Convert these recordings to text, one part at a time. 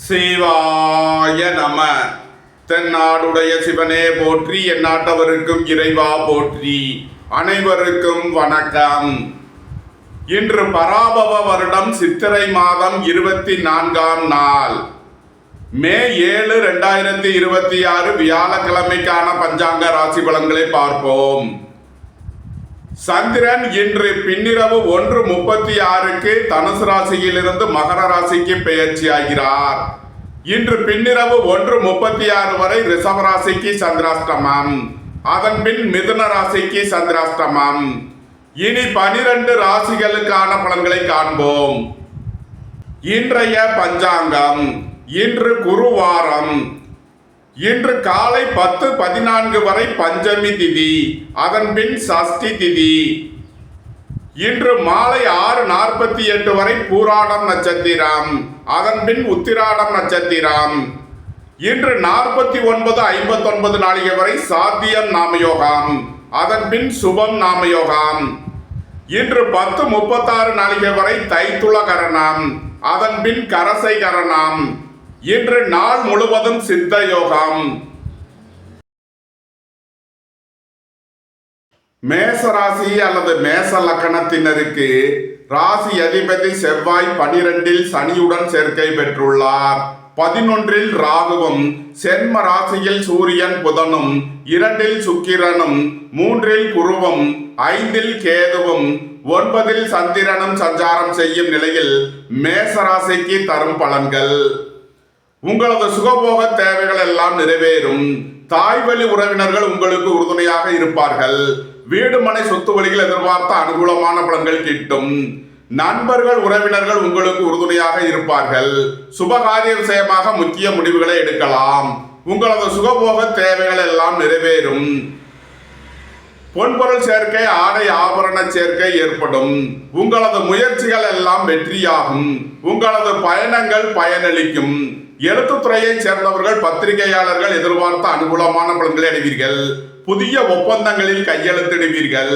சிவாய நம. தென்னாடுடைய சிவனே போற்றி, எந்நாட்டவருக்கும் இறைவா போற்றி. அனைவருக்கும் வணக்கம். இன்று பராபவ வருடம் சித்திரை மாதம் 24ஆம் நாள், மே 7, 2026 வியாழக்கிழமைக்கான பஞ்சாங்க ராசி பலன்களை பார்ப்போம். சந்திரன் இன்று பின்னிரவு 1:36க்கு தனுசு ராசியிலிருந்து மகர ராசிக்கு பெயர்ச்சி ஆகிறார். இன்று பின்னிரவு 1:36 வரை ரிஷப ராசிக்கு சந்திராஷ்டமம், அதன் பின் மிதுன ராசிக்கு சந்திராஷ்டமம். இனி 12 ராசிகளுக்கான பலன்களை காண்போம். இன்றைய பஞ்சாங்கம். இன்று குருவாரம். இன்று காலை 10:14 வரை பஞ்சமி திதி, அதன் பின் சஷ்டி திதி. இன்று மாலை 6:48 வரை பூராடம் நட்சத்திரம், அதன் பின் உத்திராடம் நட்சத்திரம். இன்று 49:59 நாளிகை வரை சாத்தியம் நாமயோகம், அதன் பின் சுபம் நாமயோகம். இன்று 10:36 நாளிகை வரை தைத்துள கரணம், அதன் பின் கரசை கரணம். இன்று நாள் முழுவதும் சித்த யோகம். மேச ராசி அல்லது மேச லக்கணத்தினருக்கு ராசி அதிபதி செவ்வாய் 12இல் சனியுடன் சேர்க்கை பெற்றுள்ளார். 11இல் ராகுவும், சென்ம ராசியில் சூரியன் புதனும், 2இல் சுக்கிரனும், 3இல் குருவும், 5இல் கேதுவும், 9இல் சந்திரனும் சஞ்சாரம் செய்யும் நிலையில் மேச ராசிக்கு தரும் பலன்கள். உங்களது சுகபோக தேவைகள் எல்லாம் நிறைவேறும். தாய்வழி உறவினர்கள் உங்களுக்கு உறுதுணையாக இருப்பார்கள். வீடு மனை சொத்து வழிகள் எதிர்பார்த்த அனுகூலமான பலன்கள் கிட்டும். நண்பர்கள் உறவினர்கள் உங்களுக்கு உறுதுணையாக இருப்பார்கள். சுபகாரிய விஷயமாக முக்கிய முடிவுகளை எடுக்கலாம். உங்களது சுகபோக தேவைகள் எல்லாம் நிறைவேறும். பொன்பொருள் சேர்க்கை, ஆடை ஆபரண சேர்க்கை ஏற்படும். உங்களது முயற்சிகள் எல்லாம் வெற்றியாகும். உங்களது பயணங்கள் பயனளிக்கும். எழுத்துத்துறையை சேர்ந்தவர்கள், பத்திரிகையாளர்கள் எதிர்பார்த்த அனுகூலமான பலன்களை அடைவீர்கள். புதிய ஒப்பந்தங்களில் கையெழுத்திடுவீர்கள்.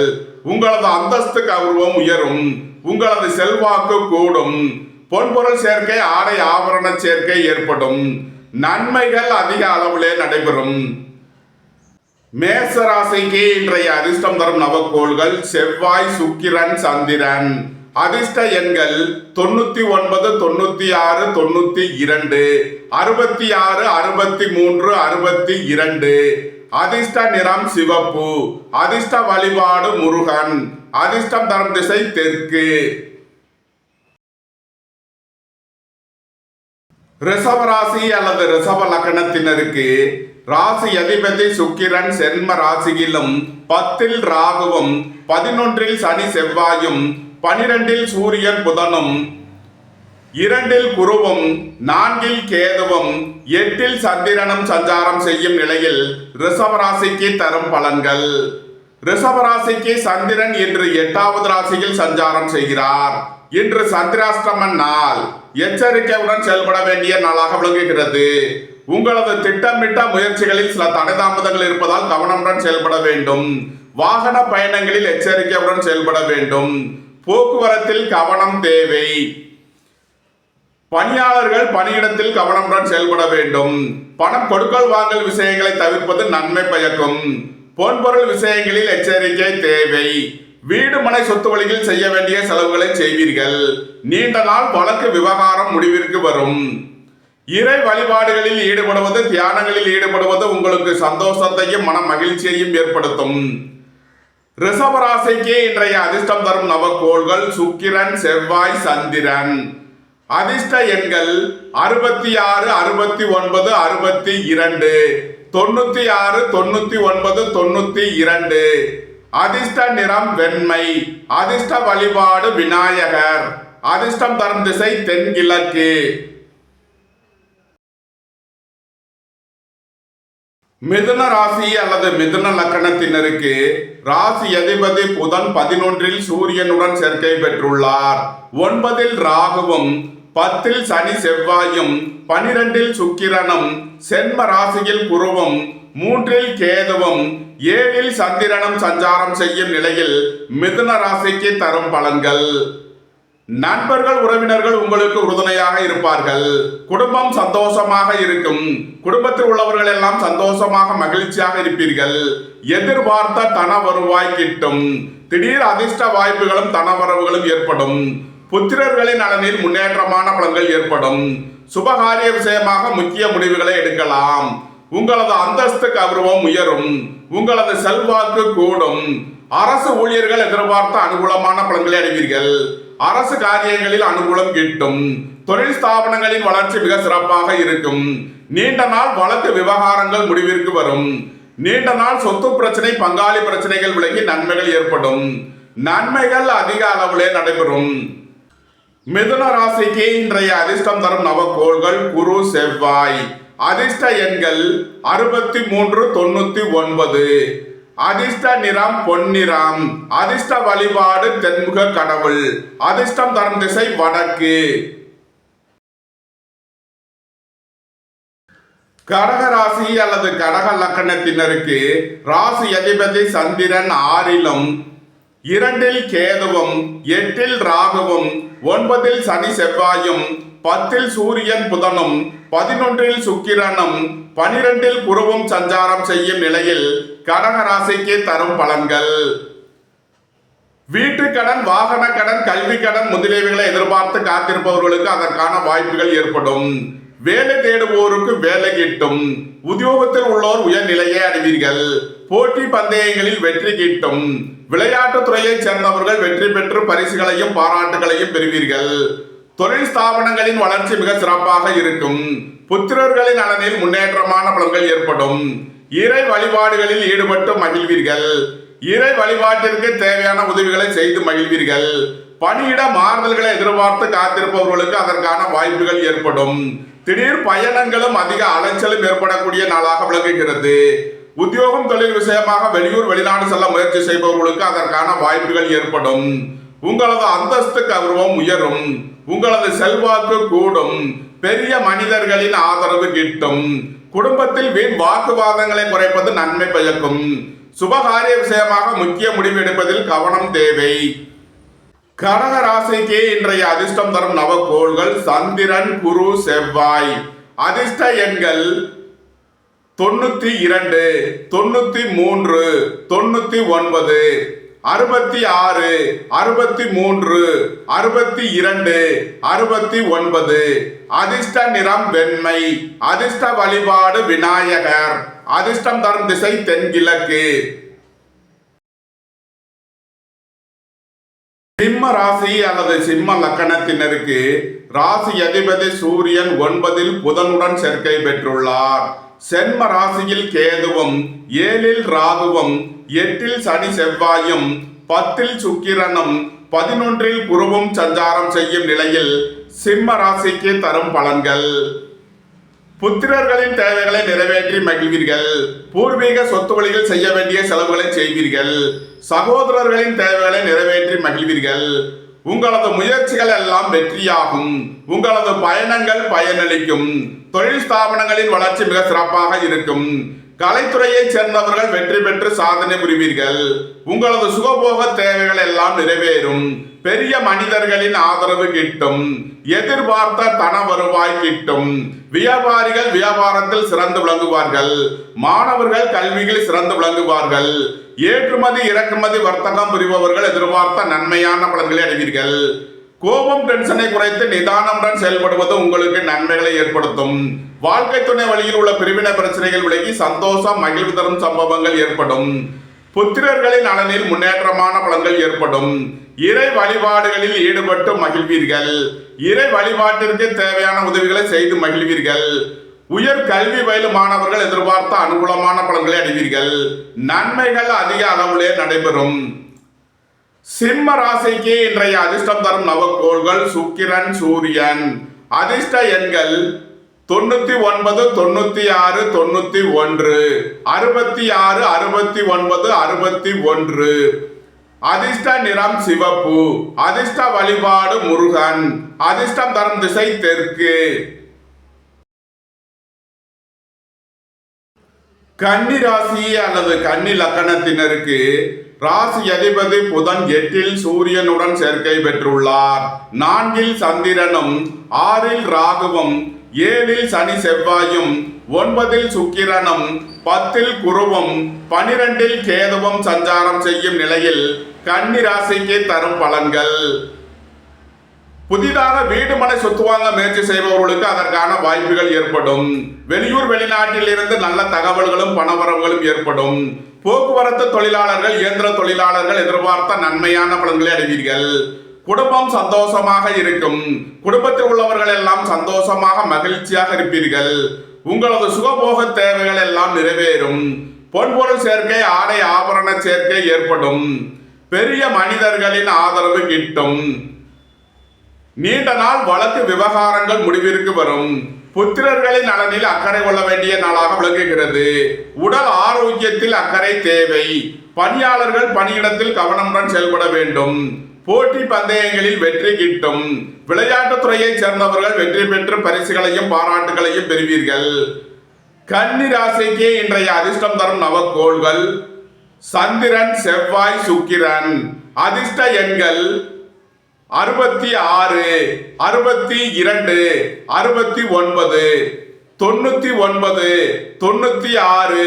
உங்களது அந்தஸ்து கௌரவம் உயரும். உங்களது செல்வாக்கு கூடும். பொன்பொருள் சேர்க்கை, ஆடை ஆபரண சேர்க்கை ஏற்படும். நன்மைகள் அதிக அளவிலே நடைபெறும். மேச ராசிக்கு இன்றைய அதிர்ஷ்டம் தரும் நவக்கோள்கள் செவ்வாய், சுக்கிரன், சந்திரன். அதிர்ஷ்ட எண்கள் 99, 96, 92, 66, 63, 62. அதிர்ஷ்ட நிறம் சிவப்பு. அதிர்ஷ்ட வழிபாடு முருகன். அதிர்ஷ்டம் தரும் திசை தெற்கு. ரிஷப ராசி அல்லது ரிஷப லக்கணத்தினருக்கு ராசி அதிபதி சுக்கிரன் சென்ம ராசியிலும், 10இல் ராகுவும், 11இல் சனி செவ்வாயும், 12இல் சூரியன் புதனும், 2இல் குருவும், 4இல் கேதுவும், 8இல் சந்திரனும் சஞ்சாரம் செய்யும் நிலையில் ரிஷபராசிக்கு தரும் பலன்கள். ரிஷபராசிக்கு சந்திரன் இன்று 8வது ராசியில் சஞ்சாரம் செய்கிறார். இன்று சந்திராஷ்டம நாள். எச்சரிக்கையுடன் செயல்பட வேண்டிய நாளாக விளங்குகிறது. உங்களது திட்டமிட்ட முயற்சிகளில் சில தடைதாமதங்கள் இருப்பதால் கவனமுடன் செயல்பட வேண்டும். வாகன பயணங்களில் எச்சரிக்கையுடன் செயல்பட வேண்டும். போக்குவரத்தில் கவனம் தேவை. பணியாளர்கள் பணியிடத்தில் கவனமுடன் செயல்பட வேண்டும். பணம் கொடுக்கல் வாங்கல் விஷயங்களை தவிர்ப்பது நன்மை பயக்கும். பொன்பொருள் விஷயங்களில் எச்சரிக்கை தேவை. வீடு மனை சொத்து வழியில் செய்ய வேண்டிய செலவுகளை செய்வீர்கள். நீண்ட நாள் வழக்கு விவகாரம் முடிவிற்கு வரும். இறை வழிபாடுகளில் ஈடுபடுவது, தியானங்களில் ஈடுபடுவது உங்களுக்கு சந்தோஷத்தையும் மன மகிழ்ச்சியையும் ஏற்படுத்தும். ரிஷபராசிக்கு இன்றைய அதிர்ஷ்டம் தரும் நவக்கோள்கள் சுக்கிரன், செவ்வாய், சந்திரன். அதிர்ஷ்ட எண்கள் 66, 69, 62, 96, 99, 92. அதிர்ஷ்ட நிறம் வெண்மை. அதிர்ஷ்ட வழிபாடு விநாயகர். அதிர்ஷ்டம் தரும் திசை தென்கிழக்கு. மிதுன ராசி அல்லது மிதுன லக்கணத்தினருக்கு ராசி அதிபதி புதன் 11இல் சூரியனுடன் சேர்க்கை பெற்றுள்ளார். 9இல் ராகுவும், 10இல் சனி செவ்வாயும், 12இல் சுக்கிரனும், சென்ம ராசியில் குருவும், 3இல் கேதுவும், 7இல் சந்திரனும் சஞ்சாரம் செய்யும் நிலையில் மிதுன ராசிக்கு தரும் பலன்கள். நண்பர்கள் உறவினர்கள் உங்களுக்கு உறுதுணையாக இருப்பார்கள். குடும்பம் சந்தோஷமாக இருக்கும். குடும்பத்தில் உள்ளவர்கள் எல்லாம் சந்தோஷமாக மகிழ்ச்சியாக இருப்பீர்கள். எதிர்பார்த்த தன வருவாய் கிட்டும். திடீர் அதிர்ஷ்ட வாய்ப்புகளும் தனவரவுகளும் ஏற்படும். புத்திரர்களின் நலனில் முன்னேற்றமான பலன்கள் ஏற்படும். சுபகாரிய விஷயமாக முக்கிய முடிவுகளை எடுக்கலாம். உங்களது அந்தஸ்து கௌரவம் உயரும். உங்களது செல்வாக்கு கூடும். அரசு ஊழியர்கள் எதிர்பார்த்த அனுகூலமான பலன்களை அடைவீர்கள். அரசு காரியங்களில் அனுகூலம் கிட்டும். தொழில் ஸ்தாபனங்களின் வளர்ச்சி மிக சிறப்பாக இருக்கும். நீண்ட நாள் வழக்கு விவகாரங்கள் முடிவிற்கு வரும். நீண்ட நாள் சொத்து பிரச்சனை பங்காளி பிரச்சனைகள் விலகி நன்மைகள் ஏற்படும். நன்மைகள் அதிக அளவிலே நடைபெறும். மிதுன ராசிக்கு இன்றைய அதிர்ஷ்டம் தரும் நவக்கோள்கள் குரு செவ்வாய். அதிர்ஷ்ட எண்கள் 63 99. அதிர்ஷ்ட நிறம் பொன்னிறம். அதிர்ஷ்ட வழிபாடு தென்முக கடவுள். அதிர்ஷ்டம் தரும் திசை வடக்கு. கடக ராசி அல்லது கடக லக்கணத்தினருக்கு ராசி அதிபதி சந்திரன் 6லும் 2ல் கேதுவும் 8ல் ராகுவும் 9ல் சனி செவ்வாயும் 10ல் சூரியன் புதனும் 11ல் சுக்கிரனும் 12ல் குருவும் சஞ்சாரம் செய்யும் நிலையில் கடக ராசிக்கு தரும் பலன்கள். வீட்டு கடன், வாகன கடன், கல்வி கடன் முதலியவைகளை எதிர்பார்த்து காத்திருப்பவர்களுக்கு அதற்கான வாய்ப்புகள் ஏற்படும். வேலை தேடுவோருக்கு வேலை கிட்டும். உத்தியோகத்தில் உள்ளோர் உயர்நிலையை அடைவீர்கள். போட்டி பந்தயங்களில் வெற்றி கிட்டும். விளையாட்டுத் துறையைச் சேர்ந்தவர்கள் வெற்றி பெற்று பரிசுகளையும் பாராட்டுகளையும் பெறுவீர்கள். தொழில் ஸ்தாபனங்களின் வளர்ச்சி மிக சிறப்பாக இருக்கும். புத்திரர்களின் நலனில் முன்னேற்றமான பலன்கள் ஏற்படும். இறை வழிபாடுகளில் ஈடுபட்டு மகிழ்வீர்கள். இறை வழிபாட்டிற்கு தேவையான உதவிகளை செய்து மகிழ்வீர்கள். பணியிட மாறுதல்களை எதிர்பார்த்து காத்திருப்பவர்களுக்கு அதற்கான வாய்ப்புகள் ஏற்படும். திடீர் பயணங்களும் அதிக அலைச்சலும் ஏற்படக்கூடிய நாளாக விளங்குகிறது. உத்தியோகம் தொழில் விஷயமாக வெளியூர் வெளிநாடு செல்ல முயற்சி செய்பவர்களுக்கு அதற்கான வாய்ப்புகள் ஏற்படும். உங்களது அந்தஸ்து கௌரவம் உயரும். உங்களது செல்வாக்கு கூடும். பெரிய மனிதர்களின் ஆதரவு கிட்டும். குடும்பத்தில் வீண் வாக்குவாதங்களை குறைப்பது நன்மை பயக்கும். சுபகாரிய விஷயமாக முக்கிய முடிவு எடுப்பதில் கவனம் தேவை. கடக ராசிக்கு இன்றைய அதிர்ஷ்டம் தரும் நவக்கோள்கள் சந்திரன் குரு செவ்வாய். அதிர்ஷ்ட எண்கள் 92 93 99 66 63 62 69. அதிர்ஷ்ட நிறம் வெண்மை. அதிர்ஷ்ட வழிபாடு விநாயகர். அதிர்ஷ்டம் தரும் திசை தென்கிழக்கு. சிம்ம ராசி அல்லது சிம்ம லக்கணத்தினருக்கு ராசி அதிபதி சூரியன் 9ல் புதனுடன் சேர்க்கை பெற்றுள்ளார். சென்ம ராசியில் கேதுவும் 7ல் ராகுவும் 8ல் சனி செவ்வாயும் 10ல் சுக்கிரனும் 11ல் குருவும் சஞ்சாரம் செய்யும் நிலையில் சிம்ம ராசிக்கு தரும் பலன்கள். புத்திரர்களின் தேவைகளை நிறைவேற்றி மகிழ்வீர்கள். பூர்வீக சொத்து வழியில் செய்ய வேண்டிய செலவுகளை செய்வீர்கள். சகோதரர்களின் தேவைகளை நிறைவேற்றி மகிழ்வீர்கள். உங்களது முயற்சிகள் எல்லாம் வெற்றியாகும். உங்களது பயணங்கள் பயனளிக்கும். தொழில் ஸ்தாபனங்களின் வளர்ச்சி மிக சிறப்பாக இருக்கும். கலைத்துறையைச் சேர்ந்தவர்கள் வெற்றி பெற்று சாதனை புரிவீர்கள். உங்களது சுகபோக தேவைகள் எல்லாம் நிறைவேறும். பெரிய மனிதர்களின் ஆதரவு கிட்டும். எதிர்பார்த்த தன வருவாய் கிட்டும். வியாபாரிகள் வியாபாரத்தில் சிறந்து விளங்குவார்கள். மாணவர்கள் கல்வியில் சிறந்து விளங்குவார்கள். ஏற்றுமதி இறக்குமதி வர்த்தகம் புரிபவர்கள் எதிர்பார்த்த நன்மையான பலன்களை அடைவீர்கள். கோபம் டென்ஷனை குறைத்து நிதானமுடன் செயல்படுவது உங்களுக்கு நன்மைகளை ஏற்படுத்தும். வாழ்க்கை துணை வழியில் உள்ள பிரிவினை பிரச்சனைகள் விலகி சந்தோஷம் மகிழ்வு தரும் சம்பவங்கள் ஏற்படும். புத்திரர்களின் நலனில் முன்னேற்றமான பலன்கள் ஏற்படும். இறை வழிபாடுகளில் ஈடுபட்டு மகிழ்வீர்கள். இறை வழிபாட்டிற்கு தேவையான உதவிகளை செய்து மகிழ்வீர்கள். உயர் கல்வி பயிலும் மாணவர்கள் எதிர்பார்த்த அனுகூலமான பலன்களை அடைவீர்கள். நன்மைகள் அதிக அளவிலே நடைபெறும். சிம்ம ராசிக்கு இன்றைய அதிர்ஷ்டம் தரும் நவக்கோள்கள் சுக்கிரன் சூரியன். அதிர்ஷ்ட எண்கள் 99 96 91 66 69 61. அதிர்ஷ்ட நிறம் சிவப்பு. அதிர்ஷ்ட வழிபாடு முருகன். அதிர்ஷ்டம் தரும் திசை தெற்கு. கன்னி ராசி அல்லது கன்னி லக்கணத்தினருக்கு ராசி அதிபதி புதன் 8ல் சூரியனுடன் சேர்க்கை பெற்றுள்ளார். 4ல் சந்திரனும் 6ல் ராகுவும் 7ல் சனி செவ்வாயும் 9ல் சுக்கிரனும் 10ல் குருவும் 12ல் கேதுவும் சஞ்சாரம் செய்யும் நிலையில் கன்னி ராசிக்கு தரும் பலன்கள். புதிதாக வீடு மனை சொத்து வாங்க முயற்சி செய்பவர்களுக்கு அதற்கான வாய்ப்புகள் ஏற்படும். வெளியூர் வெளிநாட்டில் இருந்து நல்ல தகவல்களும் பணவரவுகளும் ஏற்படும். போக்குவரத்து தொழிலாளர்கள், இயந்திர தொழிலாளர்கள் எதிர்பார்த்த நன்மையான பலன்களை அடைவீர்கள். குடும்பம் சந்தோஷமாக இருக்கும். குடும்பத்தில் உள்ளவர்கள் எல்லாம் சந்தோஷமாக மகிழ்ச்சியாக இருப்பீர்கள். உங்களது சுகபோக தேவைகள் எல்லாம் நிறைவேறும். பொன்பொருள் சேர்க்கை, ஆடை ஆபரண சேர்க்கை ஏற்படும். பெரிய மனிதர்களின் ஆதரவு கிட்டும். நீண்ட நாள் வழக்கு விவகாரங்கள் முடிவிற்கு வரும். புத்திரர்களின் நலனில் அக்கறை கொள்ள வேண்டிய நாளாக விளங்குகிறது. உடல் ஆரோக்கியத்தில் அக்கறை தேவை. பணியாளர்கள் பணியிடத்தில் கவனமுடன் செயல்பட வேண்டும். போட்டி பந்தயங்களில் வெற்றி கிட்டும். விளையாட்டுத் துறையை சேர்ந்தவர்கள் வெற்றி பெற்று பரிசுகளையும் பாராட்டுகளையும் பெறுவீர்கள். கன்னி ராசிக்கு இன்றைய அதிர்ஷ்டம் தரும் நவக்கோள்கள் சந்திரன், செவ்வாய், சுக்கிரன். அதிர்ஷ்ட எண்கள் 66, 62, 69, 99, 96,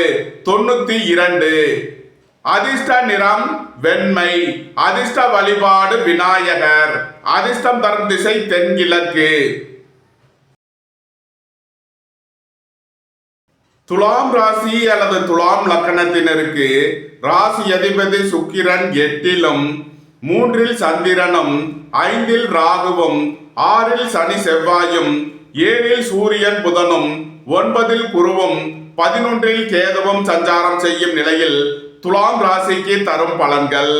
92. அதிர்ஷ்ட நிறம் வெண்மை. அதிர்ஷ்ட வழிபாடு விநாயகர். அதிர்ஷ்டம் தரும் திசை தென்கிழக்கு. துலாம் ராசி அல்லது துலாம் லக்கணத்தினருக்கு ராசி அதிபதி சுக்கிரன் 8லும் 3ல் சந்திரனும் 5ல் ராகுவும் 6ல் சனி செவ்வாயும் 7ல் சூரியன் புதனும் 9ல் குருவும் 11ல் கேதுவும் சஞ்சாரம் செய்யும் நிலையில் துலாம் ராசிக்கு தரும் பலன்கள்.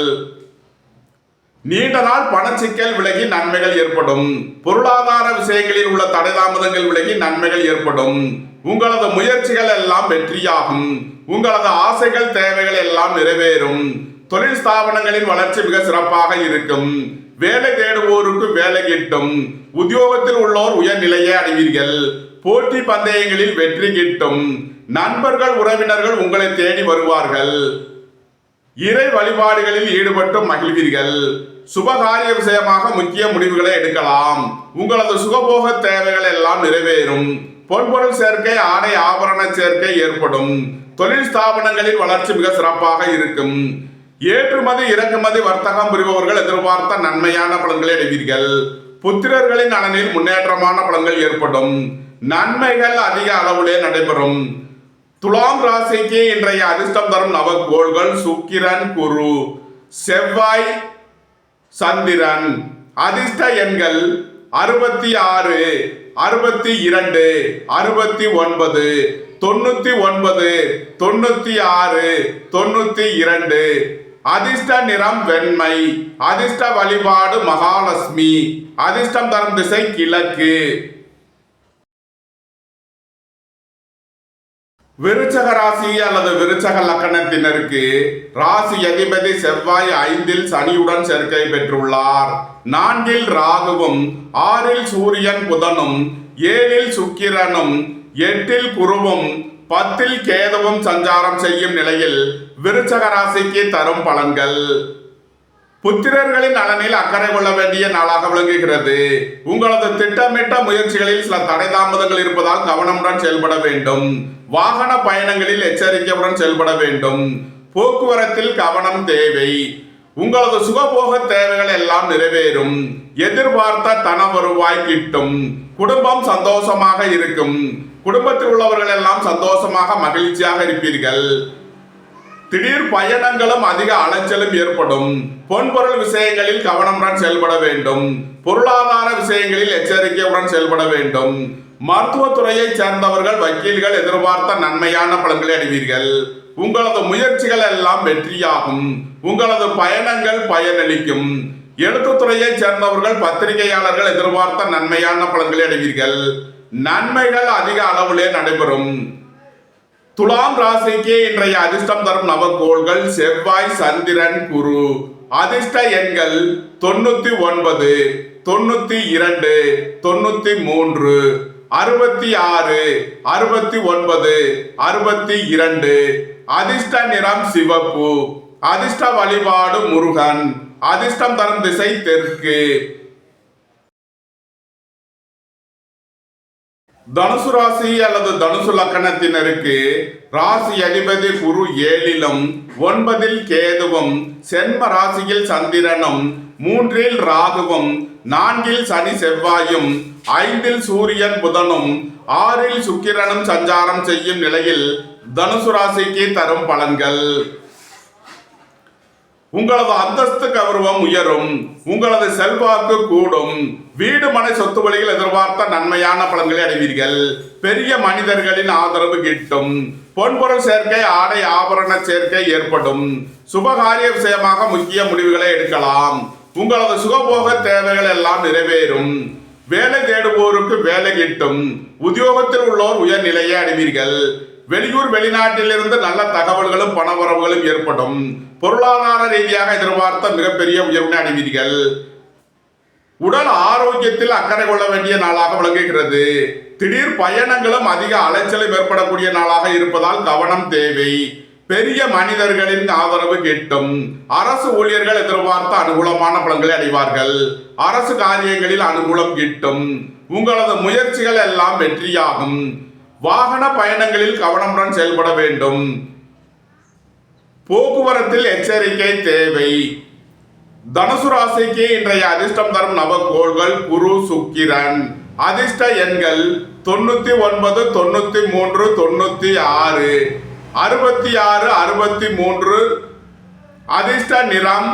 நீண்ட நாள் பணச்சிக்கல் விலகி நன்மைகள் ஏற்படும். பொருளாதார விஷயங்களில் உள்ள தடை தாமதங்கள் விலகி நன்மைகள் ஏற்படும். உங்களது முயற்சிகள் எல்லாம் வெற்றியாகும். உங்களது ஆசைகள், தேவைகள் எல்லாம் நிறைவேறும். தொழில் ஸ்தாபனங்களின் வளர்ச்சி மிக சிறப்பாக இருக்கும். வேலை தேடுவோருக்கு வேலை கிட்டும். உத்தியோகத்தில் உள்ளோர் உயர்நிலையை அடைவீர்கள். போட்டி பந்தயங்களில் வெற்றி கிட்டும். நண்பர்கள், உறவினர்கள் உங்களை தேடி வருவார்கள். இறை வழிபாடுகளில் ஈடுபட்டு மகிழ்வீர்கள். சுபகாரிய விஷயமாக முக்கிய முடிவுகளை எடுக்கலாம். உங்களது சுகபோக தேவைகள் எல்லாம் நிறைவேறும். பொன்பொருள் சேர்க்கை, ஆடை ஆபரண சேர்க்கை ஏற்படும். தொழில் ஸ்தாபனங்களில் வளர்ச்சி மிக சிறப்பாக இருக்கும். ஏற்றுமதி இறக்குமதி வர்த்தகம் புரிபவர்கள் எதிர்பார்த்த நன்மையான பலன்களை அடைவீர்கள். புத்திரர்களின் நலனில் முன்னேற்றமான பலன்கள் ஏற்படும். நன்மைகள் அதிக அளவிலே நடைபெறும். துலாம் ராசிக்கு இன்றைய அதிர்ஷ்டம் தரும் நவக்கோள்கள் சுக்கிரன், குரு, செவ்வாய், சந்திரன். அதிர்ஷ்ட எண்கள் 66, 62, 69, 99, 96, 92. அதிர்ஷ்ட நிறம் வெண்மை. அதிர்ஷ்ட வழிபாடு மகாலட்சுமி. அதிர்ஷ்டம் தரும் திசை கிழக்கு. விருச்சக ராசி அல்லது விருச்சக லக்கணத்தினருக்கு ராசி அதிபதி செவ்வாய் 5ல் சனியுடன் சேர்க்கை பெற்றுள்ளார். 4ல் ராகுவும் 6ல் சூரியன் புதனும் 7ல் சுக்கிரனும் 8ல் குருவும் 10ல் கேதுவும் சஞ்சாரம் செய்யும் நிலையில் விருச்சக ராசிக்கு தரும் பலன்கள். புத்திரர்களின் நலனில் அக்கறை கொள்ள வேண்டிய நாளாக விளங்குகிறது. உங்களது திட்டமிட்ட முயற்சிகளில் சில தடை தாமதங்கள் இருப்பதால் கவனமுடன் செயல்பட வேண்டும். வாகன பயணங்களில் எச்சரிக்கையுடன் செயல்பட வேண்டும். போக்குவரத்தில் கவனம் தேவை. உங்களது சுகபோக தேவைகள் எல்லாம் நிறைவேறும். எதிர்பார்த்த தன வருவாய் கிட்டும். குடும்பம் சந்தோஷமாக இருக்கும். குடும்பத்தில் உள்ளவர்கள் எல்லாம் சந்தோஷமாக மகிழ்ச்சியாக இருப்பீர்கள். திடீர் பயணங்களும் அதிக அலைச்சலும் ஏற்படும். பொன்பொருள் விஷயங்களில் கவனமுடன் செயல்பட வேண்டும். பொருளாதார விஷயங்களில் எச்சரிக்கையுடன் செயல்பட வேண்டும். மருத்துவத்துறையை சேர்ந்தவர்கள், வக்கீல்கள் எதிர்பார்த்த நன்மையான பலன்களை அடைவீர்கள். உங்களது முயற்சிகள் எல்லாம் வெற்றியாகும். உங்களது பயணங்கள் பயனளிக்கும். எழுத்துத்துறையை சேர்ந்தவர்கள், பத்திரிகையாளர்கள் எதிர்பார்த்த நன்மையான பலன்களை அடைவீர்கள். நன்மைகள் அதிக அளவிலே நடைபெறும். துலாம் ராசிக்கு இன்றைய அதிர்ஷ்டம் தரும் நவக்கோள்கள் செவ்வாய், சந்திரன், குரு. அதிர்ஷ்ட எண்கள் 99, 92, 93, 66, 69, 62. அதிர்ஷ்ட நிறம் சிவப்பு. அதிர்ஷ்ட வழிபாடு முருகன். அதிர்ஷ்டம் தரும் திசை தெற்கு. தனுசு ராசி அல்லது தனுசு லக்கணத்தினருக்கு ராசி அதிபதி குரு 7லும் 9ல் கேதுவும் சென்ம ராசியில் சந்திரனும் 3ல் ராகுவும் 4ல் சனி செவ்வாயும் 5ல் சூரியன் புதனும் 6ல் சுக்கிரனும் சஞ்சாரம் செய்யும் நிலையில் தனுசு ராசிக்கு தரும் பலன்கள். உங்களது அந்தஸ்து கௌரவம் உயரும். உங்களது செல்வாக்கு கூடும். வீடு மனை சொத்து வழியில் எதிர்பார்த்த நன்மையான பலன்களை அடைவீர்கள். பெரிய மனிதர்களின் ஆதரவு கிட்டும். பொன்பொருள் சேர்க்கை, ஆடை ஆபரண சேர்க்கை ஏற்படும். சுபகாரிய விஷயமாக முக்கிய முடிவுகளை எடுக்கலாம். உங்களது சுகபோக தேவைகள் எல்லாம் நிறைவேறும். வேலை தேடுவோருக்கு வேலை கிட்டும். உத்தியோகத்தில் உள்ளோர் உயர்நிலையை அடைவீர்கள். வெளியூர் வெளிநாட்டிலிருந்து நல்ல தகவல்களும் பணவரவுகளும் ஏற்படும். பொருளாதார ரீதியாக எதிர்பார்த்த மிகப்பெரிய உயர்வினை அடைவீர்கள். உடல் ஆரோக்கியத்தில் அக்கறை கொள்ள வேண்டிய நாளாக விளங்குகிறது. திடீர் பயணங்களும் அதிக அலைச்சலும் ஏற்படக்கூடிய நாளாக இருப்பதால் கவனம் தேவை. பெரிய மனிதர்களின் ஆதரவு கிட்டும். அரசு ஊழியர்கள் எதிர்பார்த்த அனுகூலமான பலன்களை அடைவார்கள். அரசு காரியங்களில் அனுகூலம் கிட்டும். உங்களது முயற்சிகள் எல்லாம் வெற்றியாகும். வாகன பயணங்களில் கவனமுடன் செயல்பட வேண்டும். போக்குவரத்தில் எச்சரிக்கை தேவை. தனுசு ராசிக்கு இன்றைய அதிர்ஷ்டம் தரும் நவகோள்கள் குரு சுக்கிரன். அதிர்ஷ்ட எண்கள் 99, 93, 96, 66, 63. அதிர்ஷ்ட நிறம்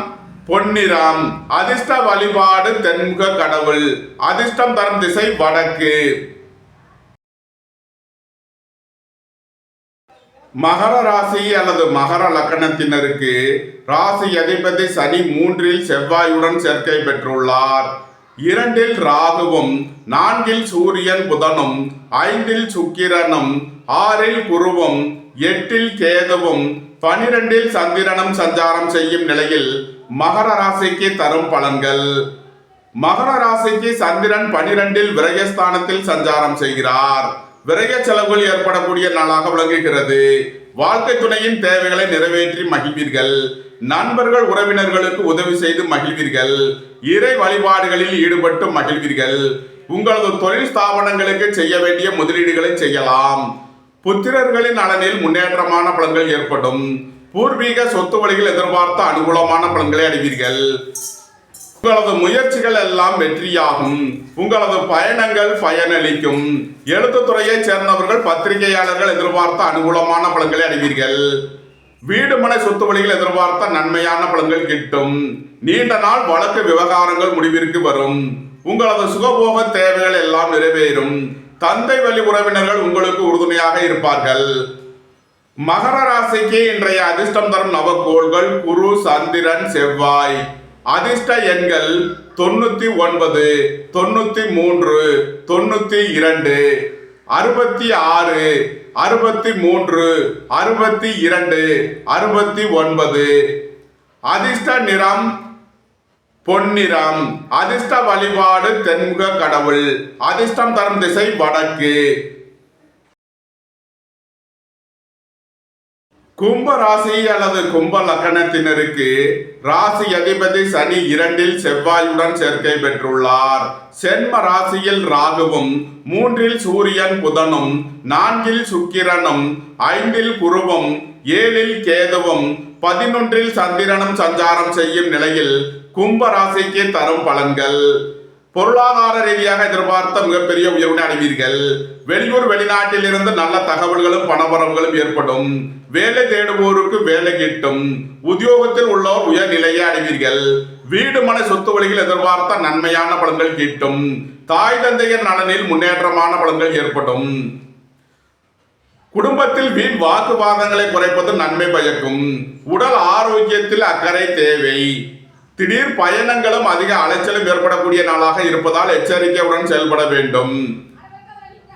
பொன்னிறம். அதிர்ஷ்ட வழிபாடு தென்முக கடவுள். அதிர்ஷ்டம் தரும் திசை வடக்கு. மகர ராசி அல்லது மகர லக்கணத்தினருக்கு ராசி அதிபதி சனி 3ல் செவ்வாயுடன் சேர்க்கை பெற்றுள்ளார். 2ல் ராகுவும் 4ல் சூரியன் புதனும் 5ல் சுக்கிரனும் 6ல் குருவும் 8ல் கேதுவும் 12ல் சந்திரனும் சஞ்சாரம் செய்யும் நிலையில் மகர ராசிக்கு தரும் பலன்கள். மகர ராசிக்கு சந்திரன் 12ல் விரயஸ்தானத்தில் சஞ்சாரம் செய்கிறார். விரய செலவுகள் ஏற்படக்கூடிய நாளாக விளங்குகிறது. வாழ்க்கை துணையின் தேவைகளை நிறைவேற்றி மகிழ்வீர்கள். நண்பர்கள் உறவினர்களுக்கு உதவி செய்து மகிழ்வீர்கள். இறை வழிபாடுகளில் ஈடுபட்டு மகிழ்வீர்கள். உங்களது தொழில் ஸ்தாபனங்களுக்கு செய்ய வேண்டிய முதலீடுகளை செய்யலாம். புத்திரர்களின் நலனில் முன்னேற்றமான பலன்கள் ஏற்படும். பூர்வீக சொத்து வழிகள் எதிர்பார்த்த அனுகூலமான பலன்களை அடைவீர்கள். உங்களது முயற்சிகள் எல்லாம் வெற்றியாகும். உங்களது பயணங்கள் பயனளிக்கும். எழுத்துத்துறையைச் சேர்ந்தவர்கள், பத்திரிகையாளர்கள் எதிர்பார்த்த அனுகூலமான பலன்களை அடைவீர்கள். வீடு மனை சொத்து வழிகள் எதிர்பார்த்த நன்மையான பலன்கள் கிட்டும். நீண்ட நாள் வழக்கு விவகாரங்கள் முடிவிற்கு வரும். உங்களது சுகபோக தேவைகள் எல்லாம் நிறைவேறும். தந்தை வழி உறவினர்கள் உங்களுக்கு உறுதுணையாக இருப்பார்கள். மகர ராசிக்கு இன்றைய அதிர்ஷ்டம் தரும் நவகோள்கள் குரு சந்திரன் செவ்வாய். அதிர்ஷ்ட எண்கள் 99, 93, 92, 66, 63, 62, 69. அதிர்ஷ்ட நிறம் பொன்னிறம். அதிர்ஷ்ட வழிபாடு தென்முக கடவுள். அதிர்ஷ்டம் தரும் திசை வடக்கு. கும்ப ராசி அல்லது கும்ப லக்கணத்தினருக்கு ராசி அதிபதி சனி 2ல் செவ்வாயுடன் சேர்க்கை பெற்றுள்ளார். சென்ம ராசியில் ராகுவும் 3ல் சூரியன் புதனும் 4ல் சுக்கிரனும் 5ல் குருவும் 7ல் கேதுவும் 11ல் சந்திரனும் சஞ்சாரம் செய்யும் நிலையில் கும்ப ராசிக்கு தரும் பலன்கள். பொருளாதார ரீதியாக எதிர்பார்த்த மிகப்பெரிய உயர்வினை அடைவீர்கள். வெளியூர் வெளிநாட்டில் இருந்து நல்ல தகவல்களும் பணவரவுகளும் ஏற்படும். வேலை தேடுவோருக்கு வேலை கிட்டும். உத்தியோகத்தில் உள்ளோர் உயர்நிலையை அடைவீர்கள். வீடு மனை சொத்து வழியில் எதிர்பார்த்த நன்மையான பலன்கள் கிட்டும். தாய் தந்தையர் நலனில் முன்னேற்றமான பலன்கள் ஏற்படும். குடும்பத்தில் வீண் வாக்குவாதங்களை குறைப்பது நன்மை பயக்கும். உடல் ஆரோக்கியத்தில் அக்கறை தேவை. திடீர் பயணங்களும் அதிக அலைச்சலும் ஏற்படக்கூடிய நாளாக இருப்பதால் எச்சரிக்கையுடன் செயல்பட வேண்டும்.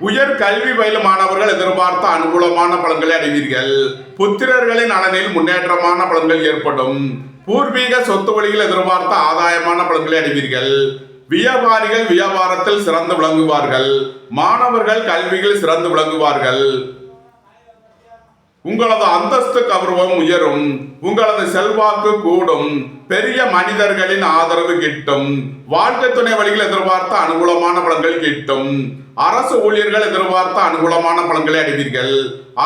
உயர் கல்வி பயிலும் மாணவர்கள் எதிர்பார்த்த அனுகூலமான பலன்களை அடைவீர்கள். புத்திரர்களின் நலனில் முன்னேற்றமான பலன்கள் ஏற்படும். பூர்வீக சொத்து வழியில் எதிர்பார்த்த ஆதாயமான பலன்களை அடைவீர்கள். வியாபாரிகள் வியாபாரத்தில் சிறந்து விளங்குவார்கள். மாணவர்கள் கல்வியில் சிறந்து விளங்குவார்கள். உங்களது அந்தஸ்து கௌரவம் உயரும். உங்களது செல்வாக்கு கூடும். பெரிய மனிதர்களின் ஆதரவு கிட்டும். வாழ்க்கை துணை வழியில் எதிர்பார்த்த அனுகூலமான பலன்கள் கிட்டும். அரசு ஊழியர்கள் எதிர்பார்த்த அனுகூலமான பலன்களை அடைவீர்கள்.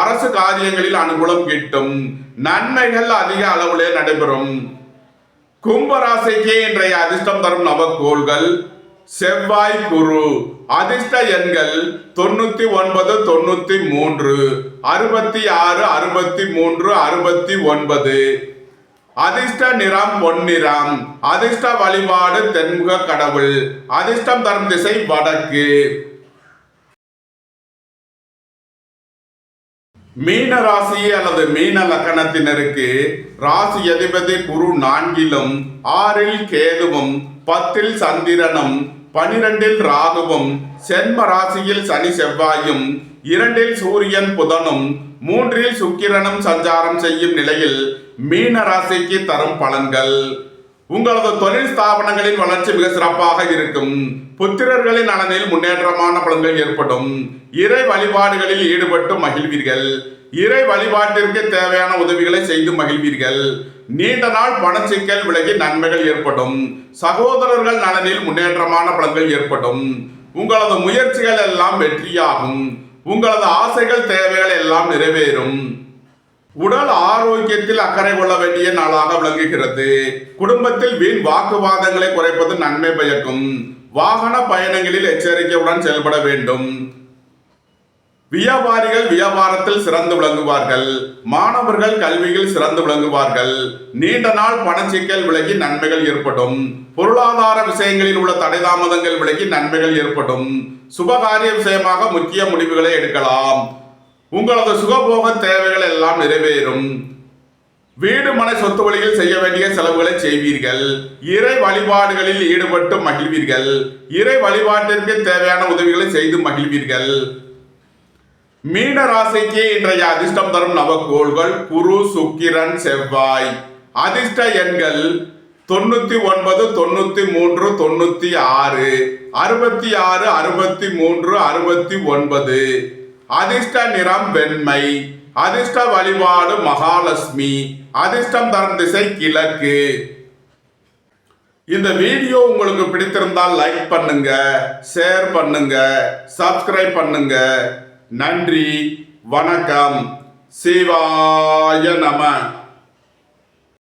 அரசு காரியங்களில் அனுகூலம் கிட்டும். நன்மைகள் அதிக அளவிலே நடைபெறும். கும்பராசிக்கு இன்றைய அதிர்ஷ்டம் தரும் நவக்கோள்கள் செவ்வாய், குரு. அதிர்ஷ்ட எண்கள் 99, 93, 66, 63, 69. அதிர்ஷ்ட நிறம் பொன்னிறம். அதிர்ஷ்ட வழிபாடு தென்முக கடவுள். அதிர்ஷ்டம் தரும் திசை வடக்கு. மீன ராசி அல்லது மீன லக்கணத்தினருக்கு ராசி அதிபதி குரு 4லும் 6ல் கேதுவும் 10ல் சந்திரனும் 12ல் ராகுவும் சென்ம ராசியில் சனி செவ்வாயும் 2ல் சூரியன் புதனும் 3ல் சுக்கிரனும் சஞ்சாரம் செய்யும் நிலையில் மீன ராசிக்கு தரும் பலன்கள். உங்களது தொழில் ஸ்தாபனங்களின் வளர்ச்சி மிக சிறப்பாக இருக்கும். புத்திரர்களின் நலனில் முன்னேற்றமான பலன்கள் ஏற்படும். இறை வழிபாடுகளில் ஈடுபட்டு மகிழ்வீர்கள். இறை வழிபாட்டிற்கு தேவையான உதவிகளை செய்து மகிழ்வீர்கள். நீண்ட நாள் பணச்சிக்கல் விலகி நன்மைகள் ஏற்படும். சகோதரர்கள் நலனில் முன்னேற்றமான பலன்கள் ஏற்படும். உங்களது முயற்சிகள் எல்லாம் வெற்றியாகும். உங்களது ஆசைகள் தேவைகள் எல்லாம் நிறைவேறும். உடல் ஆரோக்கியத்தில் அக்கறை கொள்ள வேண்டிய நாளாக விளங்குகிறது. குடும்பத்தில் வீண் வாக்குவாதங்களை குறைப்பது நன்மை பயக்கும். வாகன பயணங்களில் எச்சரிக்கையுடன் செயல்பட வேண்டும். வியாபாரிகள் வியாபாரத்தில் சிறந்து விளங்குவார்கள். மாணவர்கள் கல்வியில் சிறந்து விளங்குவார்கள். நீண்ட நாள் பணச்சிக்கல் விலகி நன்மைகள் ஏற்படும். பொருளாதார விஷயங்களில் உள்ள தடைதாமதங்கள் விலகி நன்மைகள் ஏற்படும். சுபகாரிய விஷயமாக முக்கிய முடிவுகளை எடுக்கலாம். உங்களது சுகபோக தேவைகள் எல்லாம் நிறைவேறும். வீடு மனை சொத்து வழியில் செய்ய வேண்டிய செலவுகளை செய்வீர்கள். இறை வழிபாடுகளில் ஈடுபட்டு மகிழ்வீர்கள். இறை வழிபாட்டிற்கு தேவையான உதவிகளை செய்து மகிழ்வீர்கள். மீன ராசிக்கு இன்றைய அதிர்ஷ்டம் தரும் நவக்கோள்கள் குரு, சுக்கிரன், செவ்வாய். அதிர்ஷ்ட எண்கள் 99, 93, 96, 66, 63, 69. அதிர்ஷ்ட நிறம் வெண்மை. அதிர்ஷ்ட வழிபாடு மகாலட்சுமி. அதிர்ஷ்டம் தரும் திசை கிழக்கு. இந்த வீடியோ உங்களுக்கு பிடித்திருந்தால் லைக் பண்ணுங்க, ஷேர் பண்ணுங்க, சப்ஸ்கிரைப் பண்ணுங்க. நன்றி, வணக்கம். சிவாய நம.